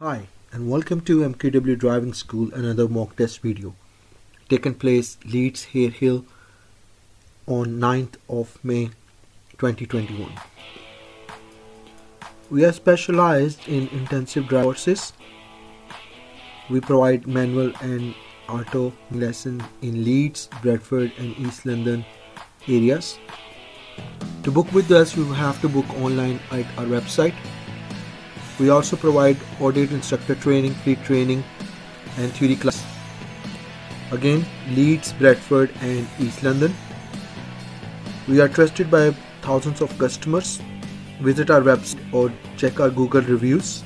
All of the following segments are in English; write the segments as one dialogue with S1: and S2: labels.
S1: Hi and welcome to MQW Driving School, another mock test video taken place Leeds Harehills on 9th of May 2021. We are specialized in intensive driving courses. We provide manual and auto lessons in Leeds, Bradford and East London areas. To book with us, you have to book online at our website. We also provide ORDIT instructor training, free training and theory class. Again, Leeds, Bradford and East London. We are trusted by thousands of customers. Visit our website or check our Google reviews.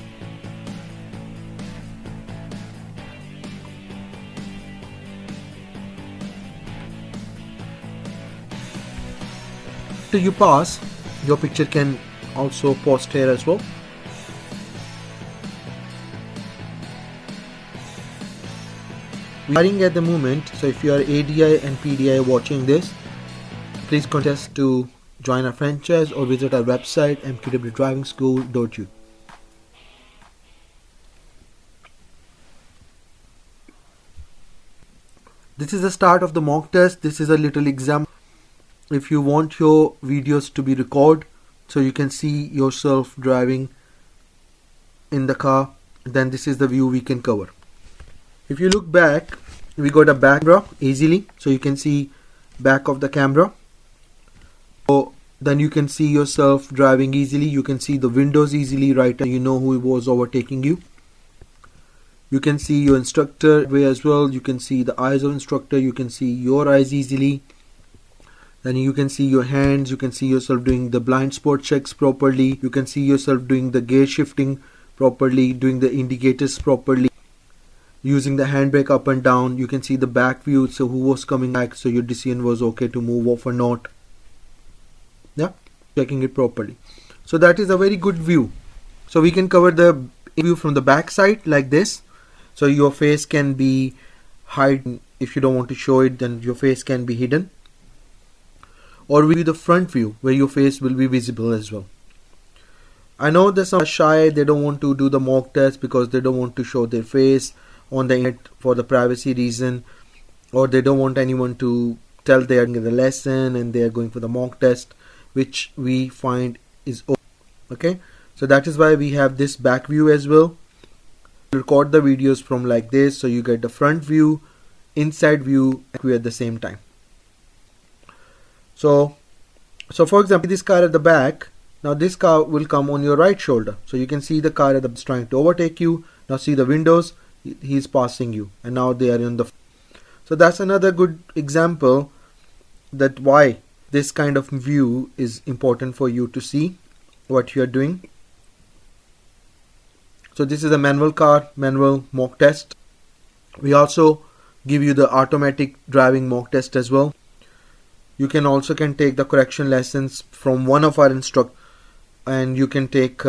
S1: After you pass, your picture can also post here as well. We are hiring at the moment, so if you are ADI and PDI watching this, please contact us to join our franchise or visit our website mqwdrivingschool.u. This is the start of the mock test. This is a little example. If you want your videos to be recorded so you can see yourself driving in the car, then this is the view we can cover. If you look back, we got a back camera easily, so you can see back of the camera. So then you can see yourself driving easily. You can see the windows easily, right? And you know who was overtaking you. You can see your instructor way as well. You can see the eyes of instructor. You can see your eyes easily. Then you can see your hands. You can see yourself doing the blind spot checks properly. You can see yourself doing the gear shifting properly, doing the indicators properly, using the handbrake up and down. You can see the back view, so who was coming back, so your decision was okay to move off or not. Yeah, checking it properly. So that is a very good view. So we can cover the view from the back side like this. So your face can be hidden. If you don't want to show it, then your face can be hidden. Or we the front view where your face will be visible as well. I know that some are shy, they don't want to do the mock test because they don't want to show their face on the internet for the privacy reason, or they don't want anyone to tell they are getting the lesson and they are going for the mock test, which we find is okay. So that is why we have this back view as well. Record the videos from like this, so you get the front view, inside view at the same time. So for example, this car at the back, now this car will come on your right shoulder, so you can see the car that's trying to overtake you. Now see the windows, he's passing you, and now they are in the. So that's another good example that why this kind of view is important for you to see what you are doing. So this is a manual car, manual mock test. We also give you the automatic driving mock test as well. You can also take the correction lessons from one of our instructors, and you can take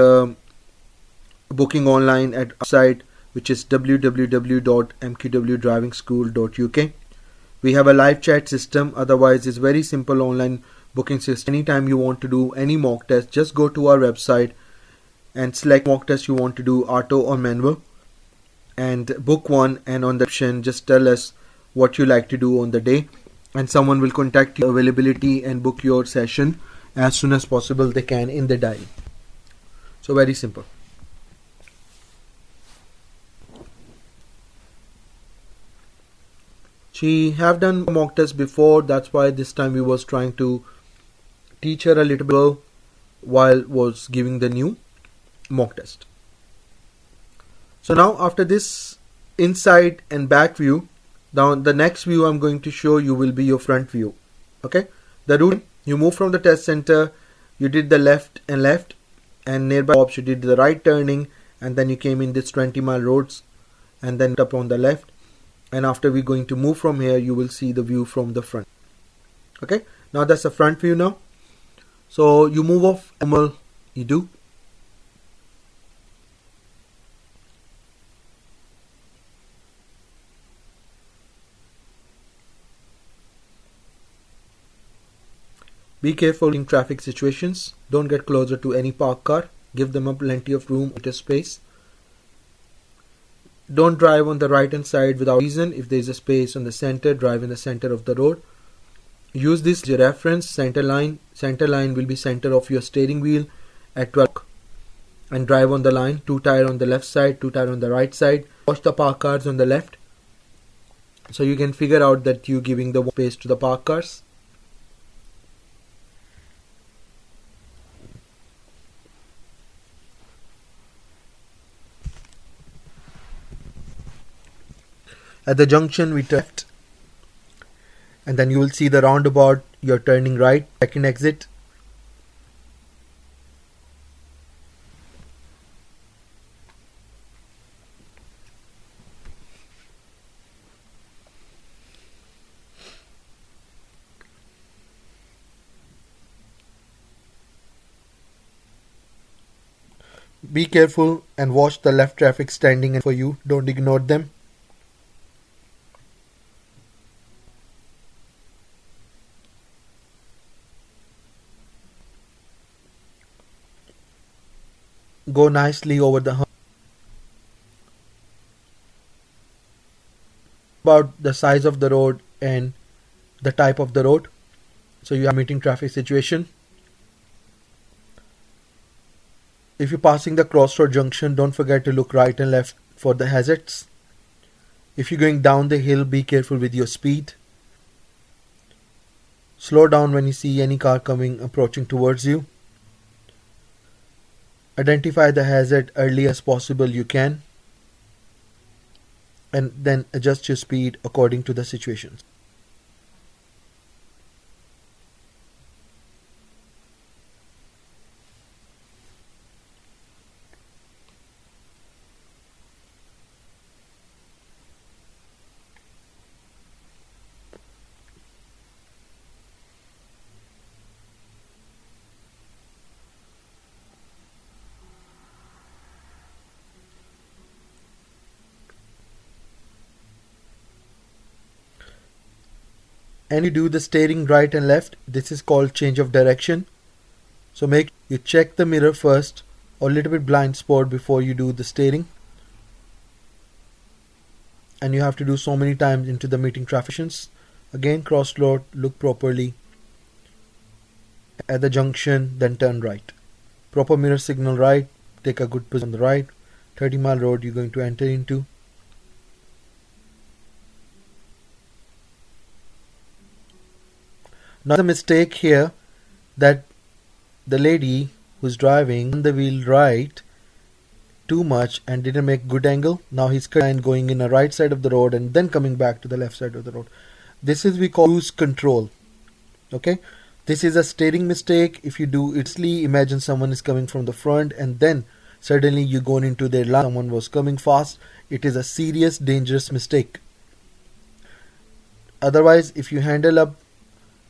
S1: booking online at our site, which is www.mqwdrivingschool.uk. We have a live chat system. Otherwise, it's very simple online booking system. Anytime you want to do any mock test, just go to our website and select mock test you want to do, auto or manual, and book one, and on the option just tell us what you like to do on the day, and someone will contact you availability and book your session as soon as possible they can in the diary. So very simple. She have done mock test before, that's why this time we was trying to teach her a little bit while was giving the new mock test. So now after this inside and back view, now the next view I'm going to show you will be your front view. Okay, the route, you move from the test center, you did the left, and nearby stops you did the right turning, and then you came in this 20-mile roads and then up on the left. And after we're going to move from here, you will see the view from the front. Okay, now that's the front view now. So you move off, you do. Be careful in traffic situations. Don't get closer to any parked car. Give them plenty of room, space. Don't drive on the right hand side without reason. If there is a space on the center, drive in the center of the road. Use this as your reference. Center line will be center of your steering wheel at 12, and drive on the line. 2 tire on the left side, 2 tire on the right side. Watch the park cars on the left, so you can figure out that you're giving the space to the park cars. At the junction we turn left, and then you will see the roundabout. You're turning right, second exit. Be careful and watch the left traffic standing for you. Don't ignore them. Go nicely over the hump. About the size of the road and the type of the road, so you are meeting traffic situation. If you're passing the crossroad junction, don't forget to look right and left for the hazards. If you're going down the hill, be careful with your speed. Slow down when you see any car approaching towards you. Identify the hazard early as possible you can, and then adjust your speed according to the situation. And you do the steering right and left. This is called change of direction. So make you check the mirror first, or a little bit blind spot before you do the steering. And you have to do so many times into the meeting traffic. Again, crossroad, look properly. At the junction, then turn right. Proper mirror signal right. Take a good position on the right. 30-mile road you're going to enter into. Now the mistake here, that the lady who's driving on the wheel right too much and didn't make good angle. Now he's going in the right side of the road and then coming back to the left side of the road. This is we call lose control. Okay, this is a steering mistake. If you do it, imagine someone is coming from the front and then suddenly you go into their line. Someone was coming fast. It is a serious, dangerous mistake. Otherwise, if you handle up,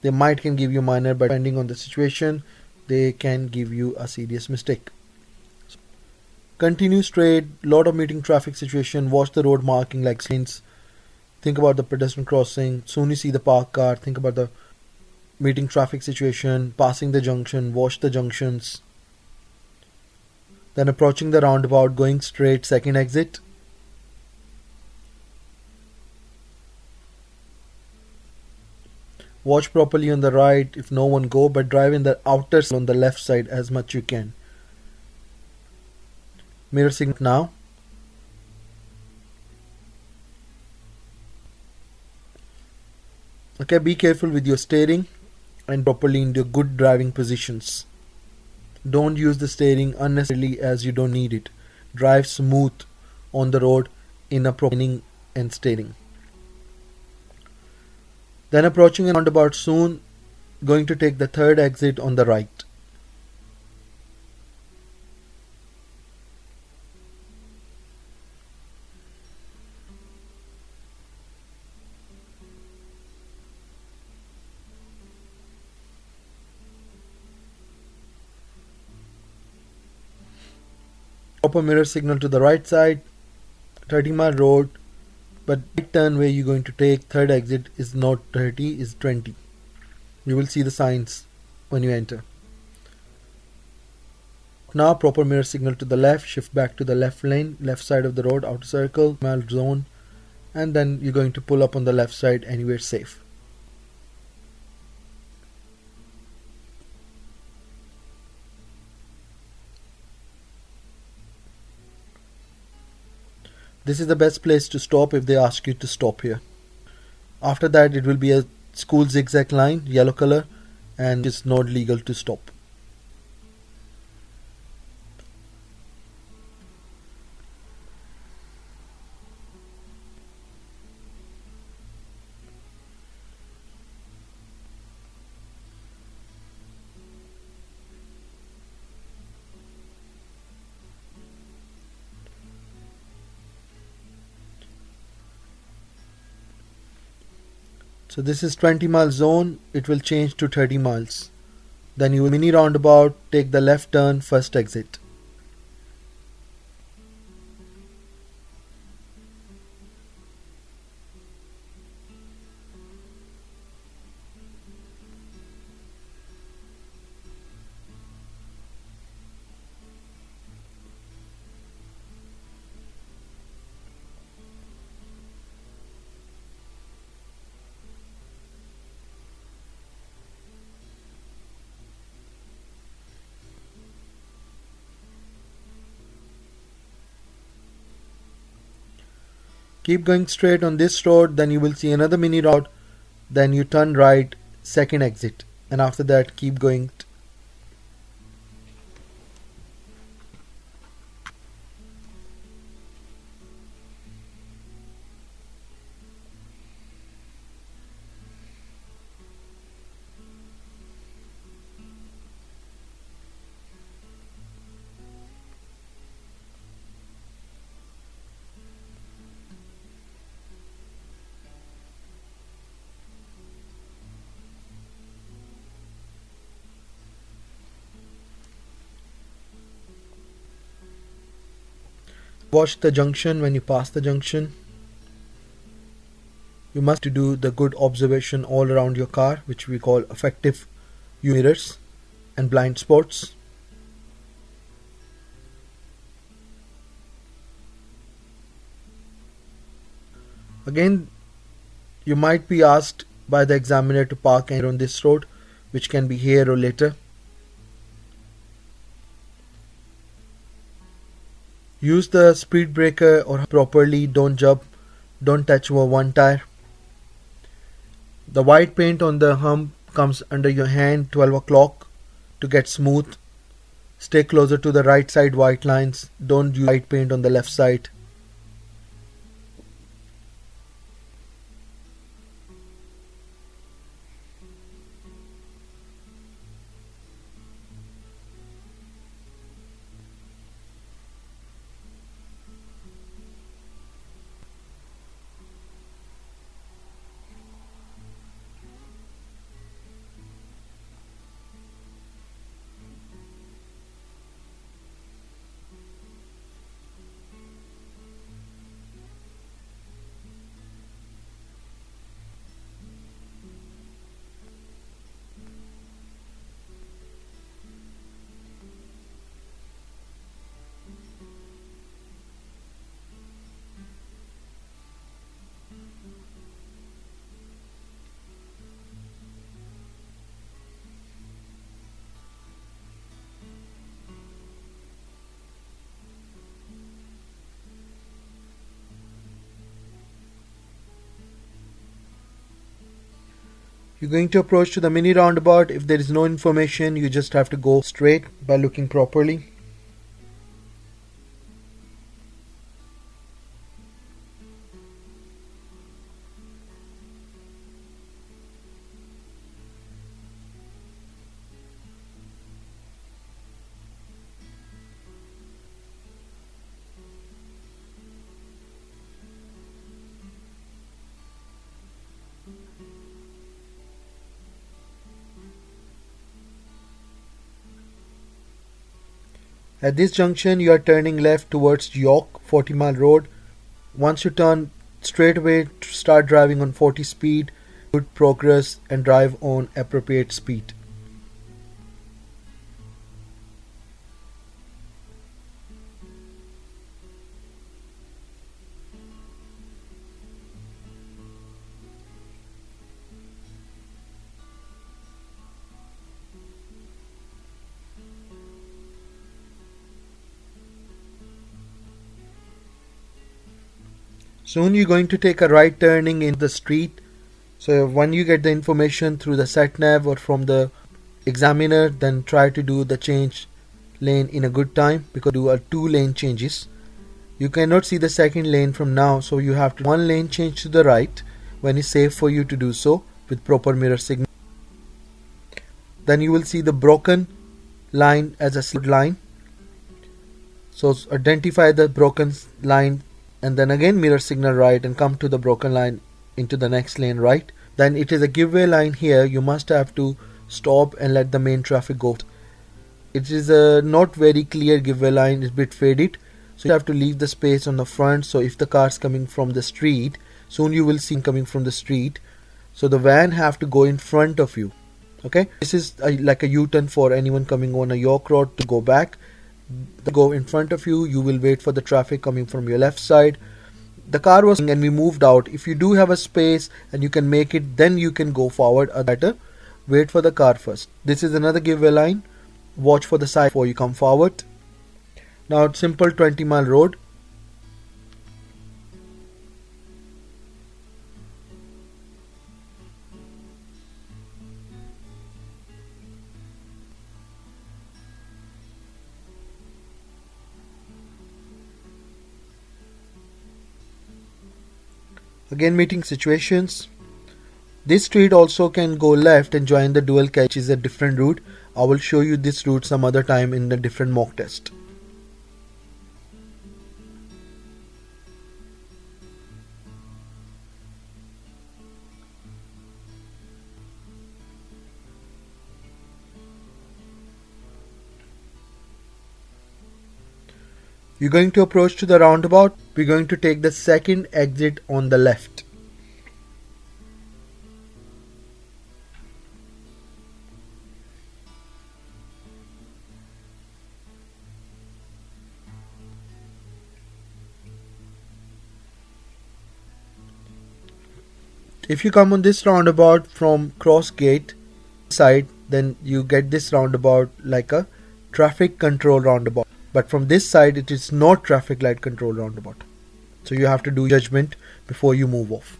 S1: they can give you minor, but depending on the situation, they can give you a serious mistake. So, continue straight. Lot of meeting traffic situation. Watch the road marking like signs. Think about the pedestrian crossing. Soon you see the parked car. Think about the meeting traffic situation. Passing the junction. Watch the junctions. Then approaching the roundabout, going straight, second exit. Watch properly on the right if no one go, but drive in the outer on the left side as much you can. Mirror signal now. Okay, be careful with your steering and properly in your good driving positions. Don't use the steering unnecessarily as you don't need it. Drive smooth on the road in a proper and steering. Then approaching a roundabout soon, going to take the third exit on the right. Proper mirror signal to the right side, 30-mile road. But right turn where you're going to take third exit is not 30, is 20. You will see the signs when you enter. now, proper mirror signal to the left, shift back to the left lane, left side of the road, outer circle, mile zone, and then you're going to pull up on the left side anywhere safe. This is the best place to stop if they ask you to stop here. After that, it will be a school zigzag line, yellow color, and it's not legal to stop. So this is 20-mile zone, it will change to 30 miles. Then you will mini roundabout, take the left turn, first exit. Keep going straight on this road, then you will see another mini route, then you turn right, second exit, and after that keep going. Watch the junction. When you pass the junction, you must do the good observation all around your car, which we call effective mirrors and blind spots. Again, you might be asked by the examiner to park anywhere on this road, which can be here or later. Use the speed breaker or properly, don't jump, don't touch over one tire. The white paint on the hump comes under your hand 12 o'clock to get smooth. Stay closer to the right side white lines, don't use white paint on the left side. You're going to approach to the mini roundabout. If there is no information, you just have to go straight by looking properly. At this junction, you are turning left towards York 40-mile road. Once you turn straight away, start driving on 40 speed, good progress, and drive on appropriate speed. Soon you're going to take a right turning in the street. So when you get the information through the sat nav or from the examiner, then try to do the change lane in a good time, because do a 2-lane changes. You cannot see the second lane from now, so you have to 1 lane change to the right when it's safe for you to do so with proper mirror signal. Then you will see the broken line as a slid line. So identify the broken line and then again mirror signal right and come to the broken line into the next lane right. Then it is a giveaway line here. You must have to stop and let the main traffic go. It is a not very clear giveaway line, it's a bit faded. So you have to leave the space on the front, so if the car's coming from the street, soon you will see coming from the street. So the van have to go in front of you. Okay, this is like a U-turn for anyone coming on a York Road to go back. Go in front of you, you will wait for the traffic coming from your left side. The car was and we moved out. If you do have a space and you can make it, then you can go forward. Or better, wait for the car first. This is another giveaway line. Watch for the side before you come forward. Now it's simple 20-mile road. Again meeting situations. This street also can go left and join the dual carriage, which is a different route. I will show you this route some other time in a different mock test. You're going to approach to the roundabout. We're going to take the second exit on the left. If you come on this roundabout from cross gate side, then you get this roundabout like a traffic control roundabout. But from this side it is not traffic light control roundabout. So you have to do judgment before you move off.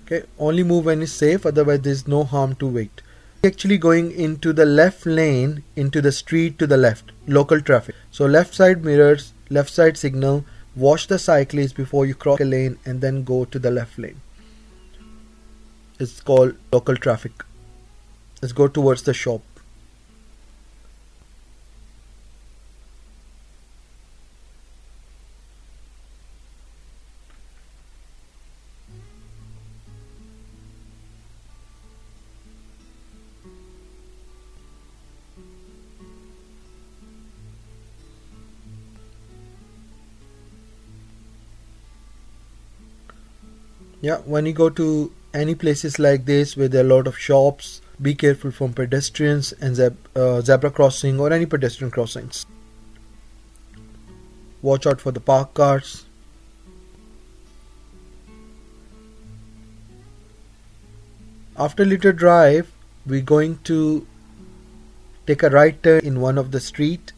S1: Okay, only move when it's safe, otherwise there is no harm to wait. Actually going into the left lane into the street to the left, local traffic. So left side mirrors, left side signal, watch the cyclist before you cross a lane and then go to the left lane. It's called local traffic. Let's go towards the shop. Yeah, when you go to any places like this where there are a lot of shops, be careful from pedestrians and zebra crossing or any pedestrian crossings. Watch out for the parked cars. After a little drive, we're going to take a right turn in one of the street,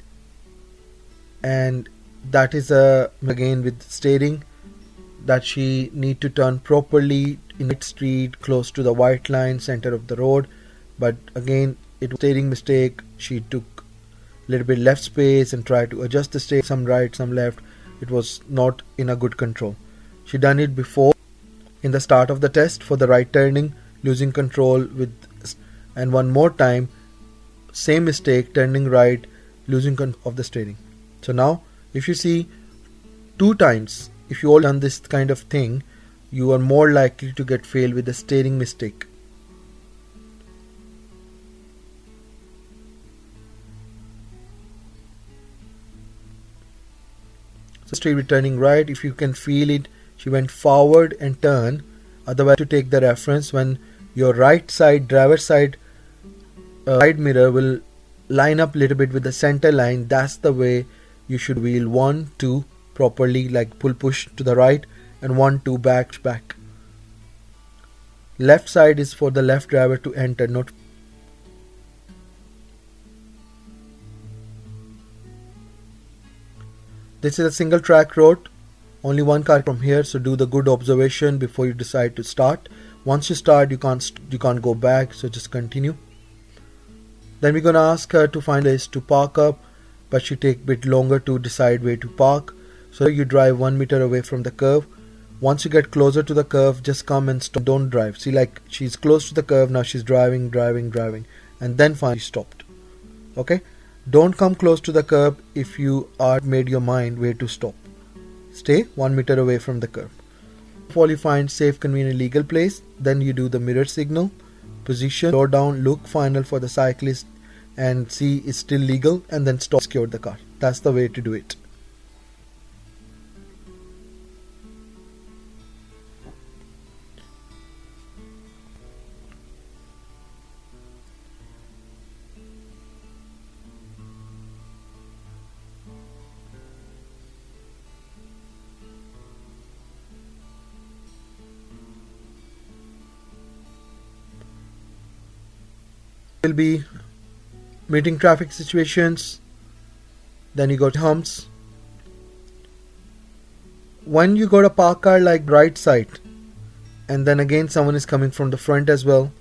S1: and that is again with steering, that she need to turn properly in the street close to the white line center of the road. But again, it was steering mistake. She took a little bit left space and tried to adjust the steering, some right, some left. It was not in a good control. She done it before in the start of the test for the right turning, losing control with, and one more time same mistake, turning right, losing control of the steering. So now if you see 2 times, if you all done this kind of thing, you are more likely to get failed with the steering mistake. So she will be turning right. If you can feel it, she went forward and turn. Otherwise, to take the reference, when your right side, driver side, side mirror will line up a little bit with the center line, that's the way you should wheel 1 2 properly, like push to the right, and 1 2 back. Left side is for the left driver to enter, not. This is a single track road, only one car from here, so do the good observation before you decide to start. Once you start, you can't go back, so just continue. Then we're gonna ask her to find a place to park up, but she take a bit longer to decide where to park. So you drive 1 meter away from the curve. Once you get closer to the curve, just come and stop. Don't drive. See, like, she's close to the curve now. She's driving, and then finally stopped. Okay. Don't come close to the curb if you are made your mind where to stop. Stay 1 meter away from the curb. If all you find safe, convenient, legal place, then you do the mirror signal, position, slow down, look final for the cyclist and see it's still legal, and then stop, secure the car. That's the way to do it. Will be meeting traffic situations, then you got humps. When you got a park car like right side, and then again someone is coming from the front as well,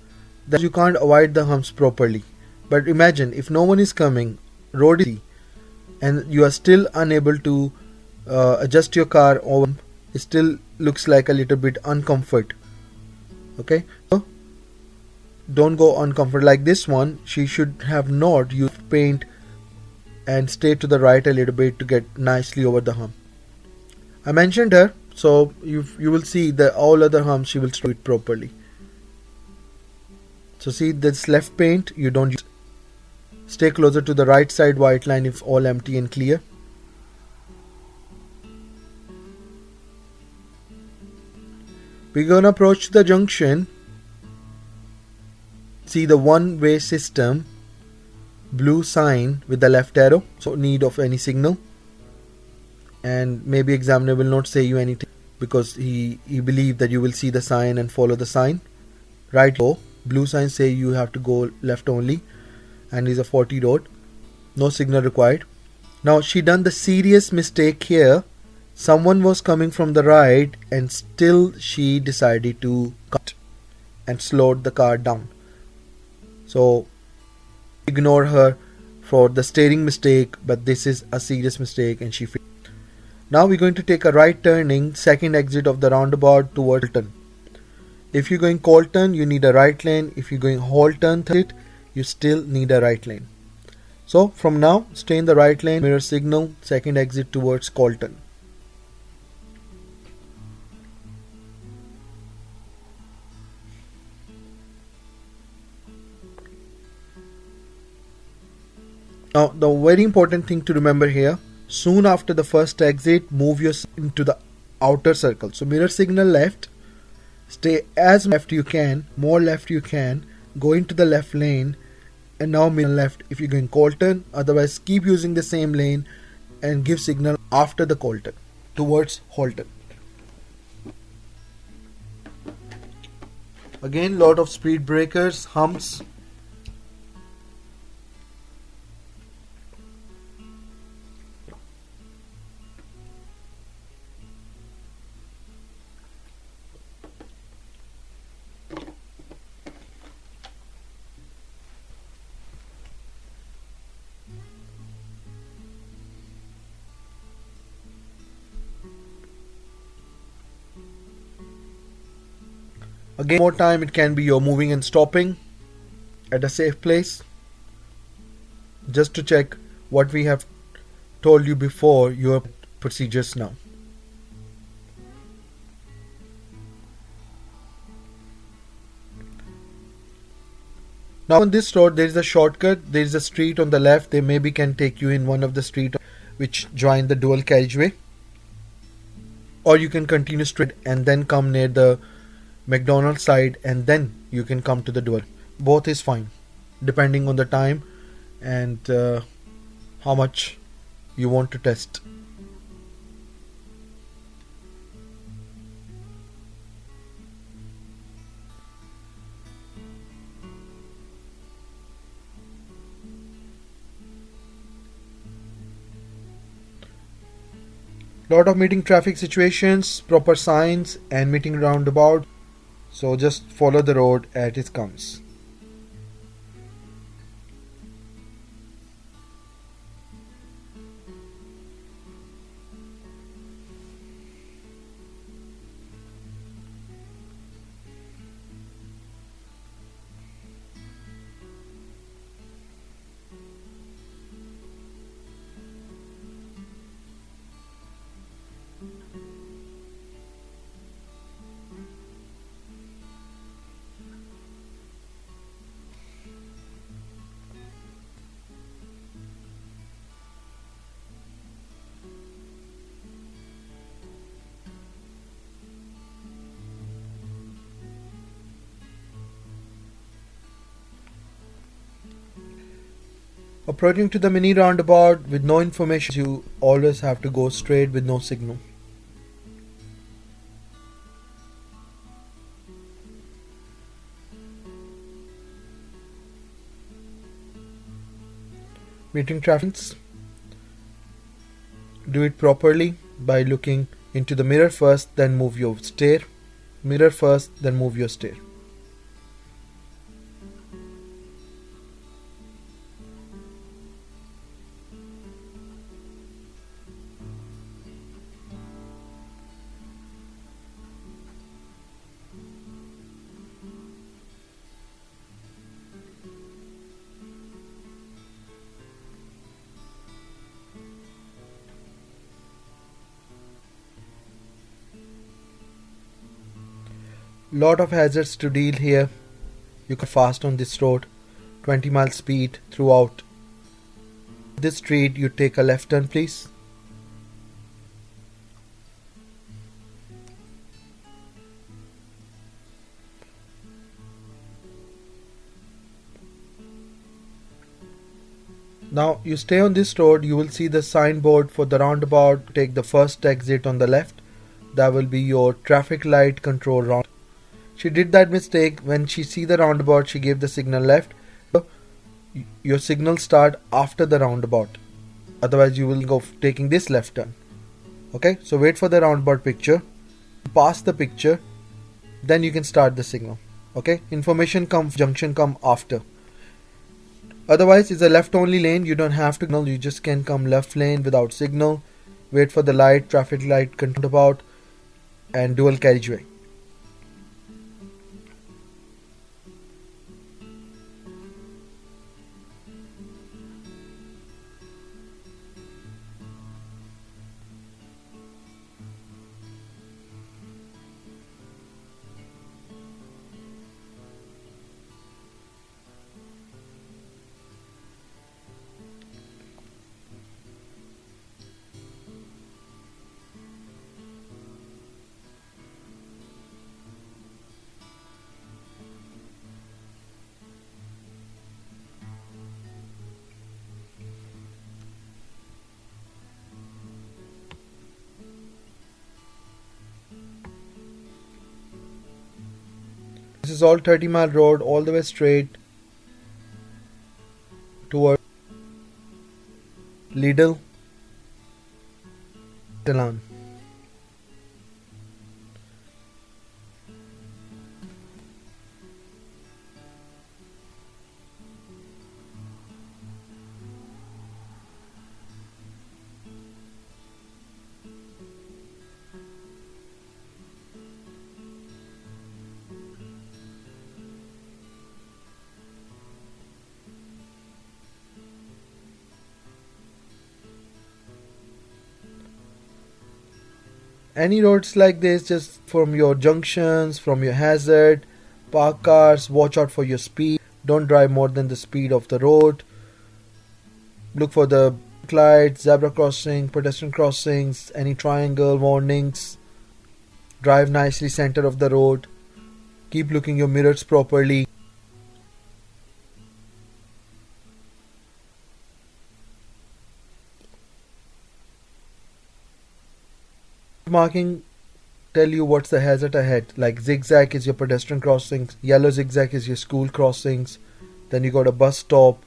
S1: then you can't avoid the humps properly. But imagine if no one is coming, road is easy, and you are still unable to adjust your car, or it still looks like a little bit uncomfort. Okay, so don't go uncomfort like this one. She should have not used paint and stay to the right a little bit to get nicely over the hump. I mentioned her, so you will see that all other humps she will do it properly. So see this left paint, you don't use. Stay closer to the right side white line if all empty and clear. We're gonna approach the junction. See the one-way system, blue sign with the left arrow, so need of any signal, and maybe examiner will not say you anything because he believe that you will see the sign and follow the sign. Right, go blue sign say you have to go left only, and is a 40 road, no signal required. Now she done the serious mistake here. Someone was coming from the right and still she decided to cut and slowed the car down. So ignore her for the steering mistake, but this is a serious mistake and she failed. Now we're going to take a right turning, second exit of the roundabout towards Colton. If you're going Colton, you need a right lane. If you're going Holton, you still need a right lane. So from now, stay in the right lane, mirror signal, second exit towards Colton. Now the very important thing to remember here, soon after the first exit, move yourself into the outer circle. So mirror signal left, stay as left you can, more left you can, go into the left lane, and now mirror left if you're going Colton. Otherwise keep using the same lane and give signal after the Colton towards Holton. Again, lot of speed breakers, humps. Again, more time it can be you're moving and stopping at a safe place. Just to check what we have told you before, your procedures now. Now on this road there is a shortcut, there is a street on the left, they maybe can take you in one of the street which join the dual carriageway. or you can continue straight and then come near the McDonald's side and then you can come to the dual. Both is fine depending on the time and how much you want to test. Lot of meeting traffic situations, proper signs and meeting roundabout, so just follow the road as it comes. Approaching to the mini roundabout with no information, you always have to go straight with no signal. Meeting traffic, do it properly by looking into the mirror first, then move your steer. Mirror first, then move your steer. Lot of hazards to deal here. You can fast on this road, 20 mile speed throughout. This street you take a left turn please. Now you stay on this road, you will see the signboard for the roundabout. Take the first exit on the left. That will be your traffic light control round. She did that mistake. When she see the roundabout, she gave the signal left. Your signal start after the roundabout. Otherwise, you will go taking this left turn. Okay, so wait for the roundabout picture. Pass the picture, then you can start the signal. Okay, information come, junction come after. Otherwise, it's a left only lane. You don't have to signal. You just can come left lane without signal. Wait for the light, traffic light, roundabout, and dual carriageway. This is all 30 mile road all the way straight toward Lidl, Milan. Any roads like this, just from your junctions, from your hazard, park cars, watch out for your speed. Don't drive more than the speed of the road. Look for the lights, zebra crossing, pedestrian crossings, any triangle warnings. drive nicely center of the road, keep looking your mirrors properly. Marking tell you what's the hazard ahead, like zigzag is your pedestrian crossings, yellow zigzag is your school crossings, then you got a bus stop,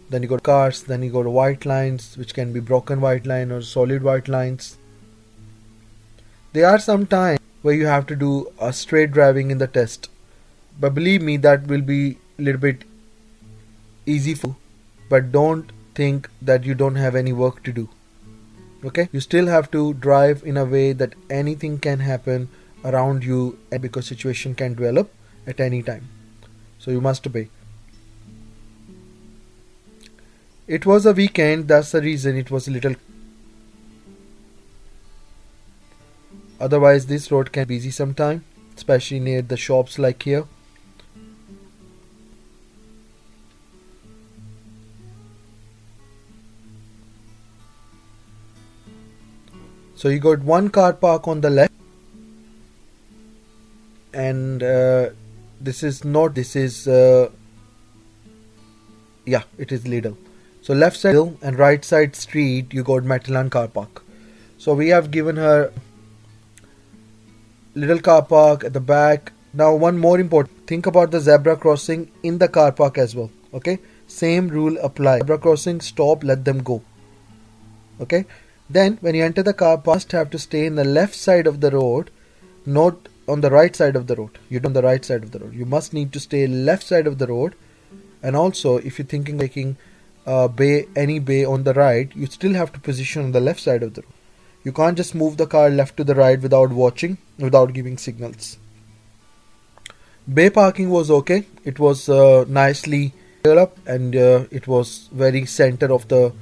S1: then you got cars, then you got white lines, which can be broken white line or solid white lines. There are some times where you have to do a straight driving in the test, but believe me, that will be a little bit easy for you. But don't think that you don't have any work to do. Okay, you still have to drive in a way that anything can happen around you, because situation can develop at any time, so you must obey. It was a weekend, that's the reason it was a little. Otherwise this road can be busy sometime, especially near the shops like here. So you got one car park on the left, and this is not, this is yeah, it is Lidl. So left side and right side street you got Matalan car park. So we have given her little car park at the back. Now one more important, think about the zebra crossing in the car park as well. Okay, same rule apply. Zebra crossing, stop, let them go. Okay, then when you enter the car park, you must have to stay in the left side of the road, not on the right side of the road. You're on the right side of the road. You must need to stay left side of the road. And also if you're thinking making any bay on the right, you still have to position on the left side of the road. You can't just move the car left to the right without watching, without giving signals. Bay parking was okay. It was nicely developed, and it was very center of the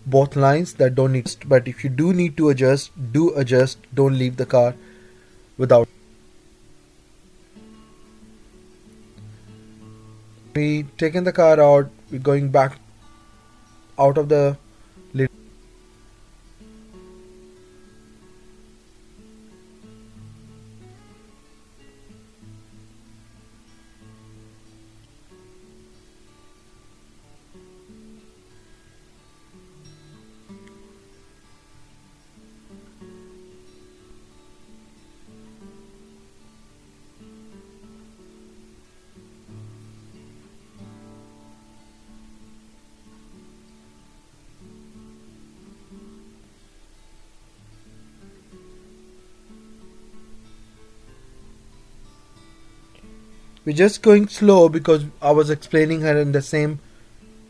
S1: both lines that don't need. But if you do need to adjust, do adjust. Don't leave the car without. We taken the car out. We're going back out of the lid. We're just going slow because I was explaining her in the same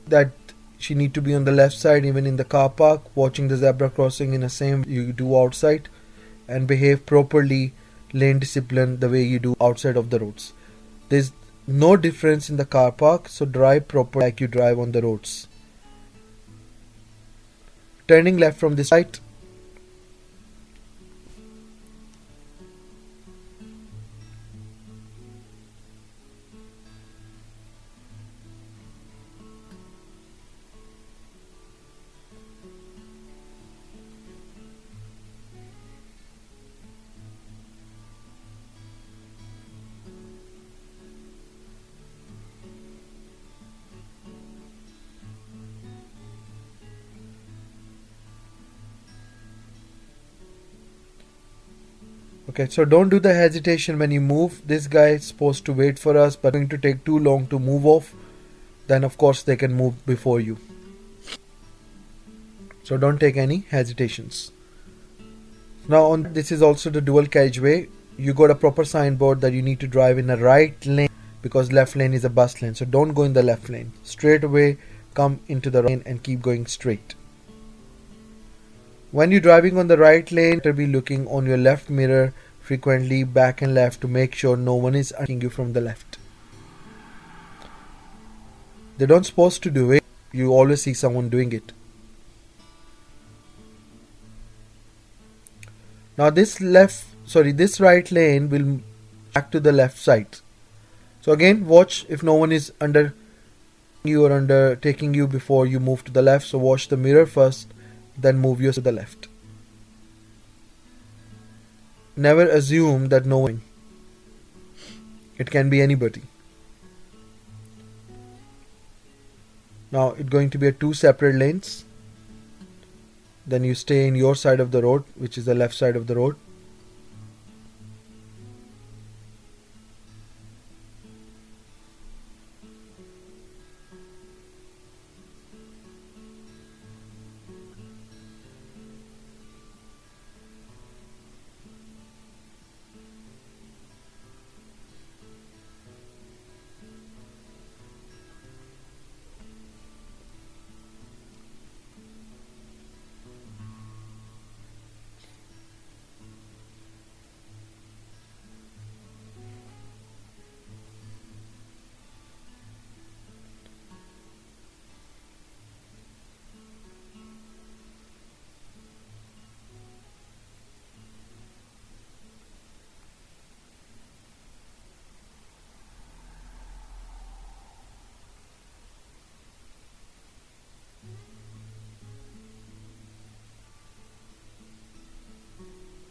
S1: that she need to be on the left side even in the car park, watching the zebra crossing in the same you do outside, and behave properly, lane discipline the way you do outside of the roads. There's no difference in the car park, so drive proper like you drive on the roads. Turning left from this right. Okay, so don't do the hesitation when you move. This guy is supposed to wait for us, but going to take too long to move off. Then of course they can move before you. So don't take any hesitations. Now on this is also the dual carriageway. You got a proper signboard that you need to drive in the right lane, because left lane is a bus lane. So don't go in the left lane. Straight away come into the right lane and keep going straight. When you're driving on the right lane, you be looking on your left mirror frequently, back and left, to make sure no one is attacking you from the left. They don't supposed to do it. You always see someone doing it. Now this right lane will back to the left side. So again, watch if no one is under you or undertaking you before you move to the left. So watch the mirror first, then move yours to the left. never assume that no one. It can be anybody. Now it's going to be a 2 separate lanes. Then you stay in your side of the road, which is the left side of the road.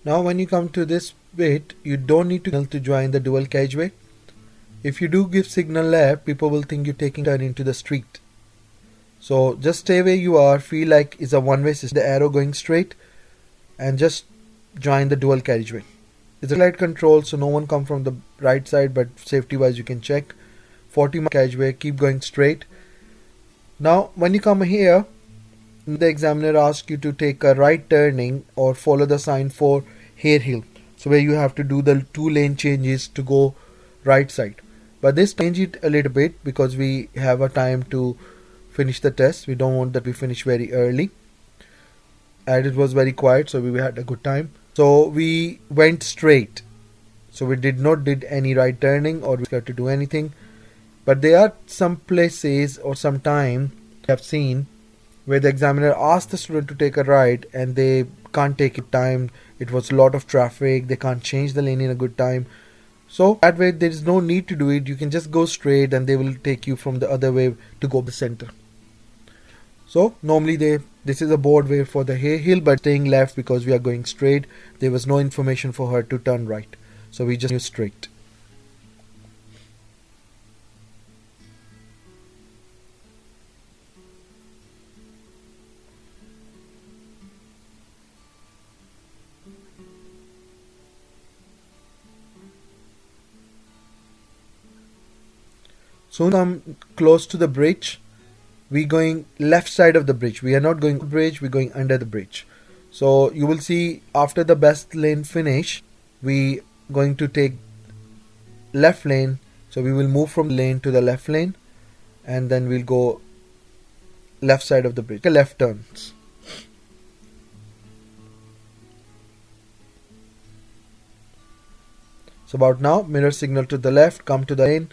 S1: Now when you come to this bit, you don't need to join the dual carriageway. If you do give signal left, people will think you're taking a turn into the street. So just stay where you are, feel like it's a one-way system, the arrow going straight, and just join the dual carriageway. It's a light control, so no one come from the right side, but safety wise you can check. 40 carriageway, keep going straight. Now when you come here, the examiner asks you to take a right turning or follow the sign for Harehills. So where you have to do the 2 lane changes to go right side. But this change it a little bit because we have a time to finish the test. We don't want that we finish very early. And it was very quiet, so we had a good time. So we went straight. So we did not did any right turning or we had to do anything. But there are some places or some time I have seen where the examiner asked the student to take a right and they can't take it time. It was a lot of traffic, they can't change the lane in a good time. So that way there is no need to do it. You can just go straight and they will take you from the other way to go to the center. So normally this is a board way for the Harehills, but staying left because we are going straight. There was no information for her to turn right. So we just knew straight. Soon I'm close to the bridge. We're going left side of the bridge. We are not going bridge, we're going under the bridge. So you will see after the best lane finish, we going to take left lane. So we will move from lane to the left lane and then we'll go left side of the bridge. Left turns. So about now, mirror signal to the left, come to the lane.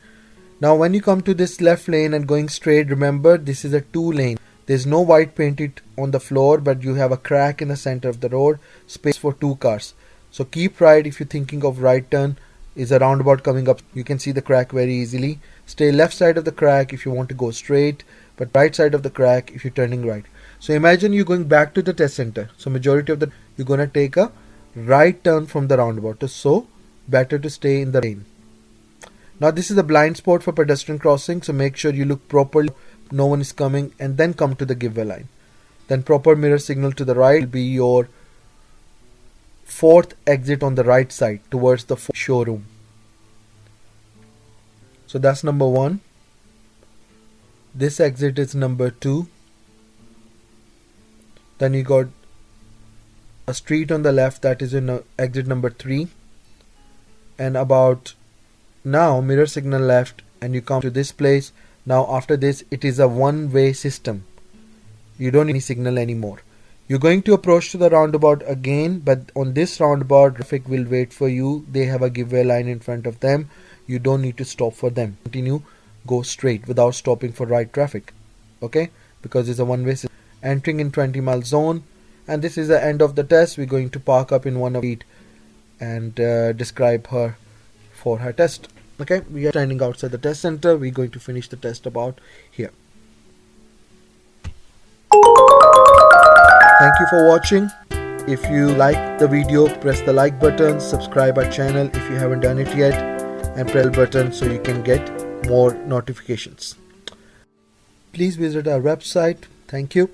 S1: Now when you come to this left lane and going straight, remember this is a 2 lane. There's no white painted on the floor, but you have a crack in the center of the road, space for 2 cars. So keep right if you're thinking of right turn. Is a roundabout coming up. You can see the crack very easily. Stay left side of the crack if you want to go straight, but right side of the crack if you're turning right. So imagine you're going back to the test center. So majority of the you're gonna take a right turn from the roundabout. So better to stay in the lane. Now this is a blind spot for pedestrian crossing, so make sure you look properly, no one is coming, and then come to the giveaway line. Then proper mirror signal to the right will be your 4th exit on the right side towards the showroom. So that's number 1. This exit is number 2. Then you got a street on the left, that is in exit number 3. And about now mirror signal left and you come to this place. Now after this it is a one-way system. You don't need any signal anymore. You're going to approach to the roundabout again, but on this roundabout traffic will wait for you. They have a giveaway line in front of them. You don't need to stop for them. Continue, go straight without stopping for right traffic. Okay, because it's a one-way system. Entering in 20-mile zone, and this is the end of the test. We're going to park up in one of it and describe her for her test. Okay, we are standing outside the test center. We're going to finish the test about here. Thank you for watching. If you like the video, press the like button, subscribe our channel if you haven't done it yet, and press the button so you can get more notifications. Please visit our website. Thank you.